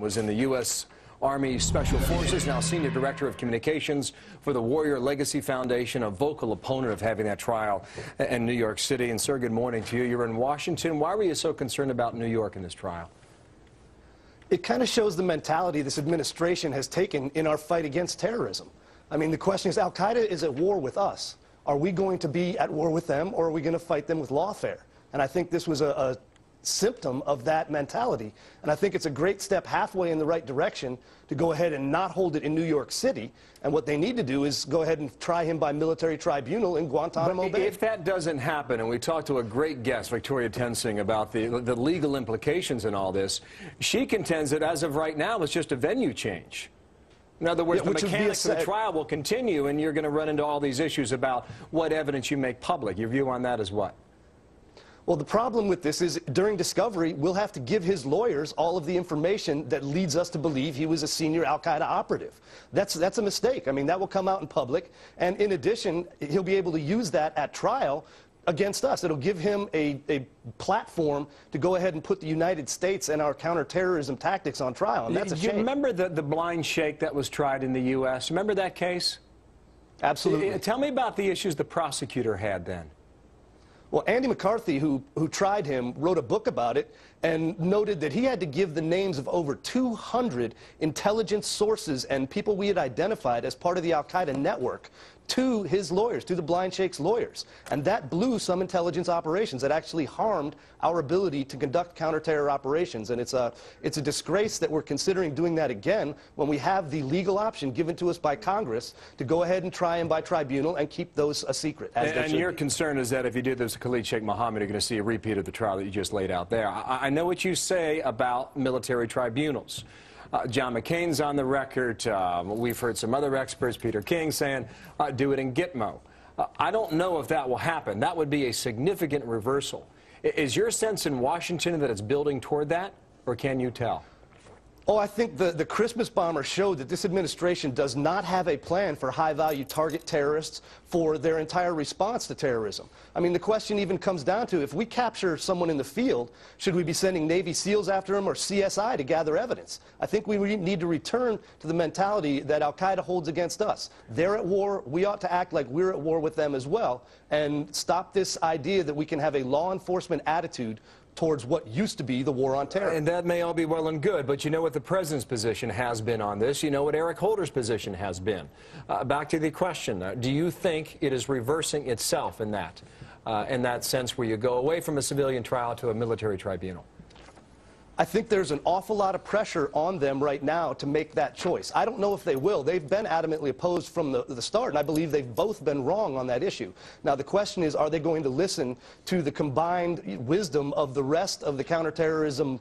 Was in the U.S. Army Special Forces, now Senior Director of Communications for the Warrior Legacy Foundation, a vocal opponent of having that trial in New York City. And, sir, good morning to you. You're in Washington. Why were you so concerned about New York in this trial? It kind of shows the mentality this administration has taken in our fight against terrorism. I mean, the question is, Al-Qaeda is at war with us. Are we going to be at war with them, or are we going to fight them with lawfare? And I think this was a symptom of that mentality. And I think it's a great step halfway in the right direction to go ahead and not hold it in New York City. And what they need to do is go ahead and try him by military tribunal in Guantanamo Bay. If that doesn't happen, and we talked to a great guest, Victoria Tensing, about the legal implications in all this, she contends that as of right now, it's just a venue change. In other words, the mechanics of the trial will continue, and you're going to run into all these issues about what evidence you make public. Your view on that is what? Well, the problem with this is during discovery, we'll have to give his lawyers all of the information that leads us to believe he was a senior Al-Qaeda operative. That's a mistake. I mean, that will come out in public. And in addition, he'll be able to use that at trial against us. It'll give him a platform to go ahead and put the United States and our counterterrorism tactics on trial. And that's a shame. You remember the blind shake that was tried in the U.S.? Remember that case? Absolutely. Tell me about the issues the prosecutor had then. Well, Andy McCarthy, who tried him, wrote a book about it and noted that he had to give the names of over 200 intelligence sources and people we had identified as part of the Al-Qaeda network to his lawyers, to the Blind Sheikh's lawyers. And that blew some intelligence operations. That actually harmed our ability to conduct counter-terror operations. And it's a disgrace that we're considering doing that again when we have the legal option given to us by Congress to go ahead and try him by tribunal and keep those a secret. And your concern is that if you do this to Khalid Sheikh Mohammed, you're going to see a repeat of the trial that you just laid out there. I know what you say about military tribunals. John McCain's on the record. We've heard some other experts, Peter King, saying do it in Gitmo. I don't know if that will happen. That would be a significant reversal. Is your sense in Washington that it's building toward that, or can you tell? Oh, I think the Christmas bomber showed that this administration does not have a plan for high-value target terrorists for their entire response to terrorism. I mean, the question even comes down to, if we capture someone in the field, should we be sending Navy SEALs after him or CSI to gather evidence? I think we need to return to the mentality that Al-Qaeda holds against us. They're at war. We ought to act like we're at war with them as well, and stop this idea that we can have a law enforcement attitude towards what used to be the war on terror. And that may all be well and good, but you know what the president's position has been on this. You know what Eric Holder's position has been. Back to the question, do you think it is reversing itself in that sense where you go away from a civilian trial to a military tribunal? I think there's an awful lot of pressure on them right now to make that choice. I don't know if they will. They've been adamantly opposed from the start, and I believe they've both been wrong on that issue. Now, the question is, are they going to listen to the combined wisdom of the rest of the counterterrorism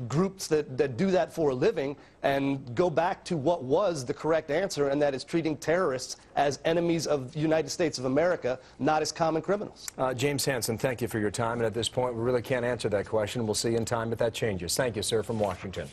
groups that do that for a living and go back to what was the correct answer, and that is treating terrorists as enemies of the United States of America, not as common criminals? James Hansen, thank you for your time. And at this point, we really can't answer that question. We'll see in time if that changes. Thank you, sir, from Washington.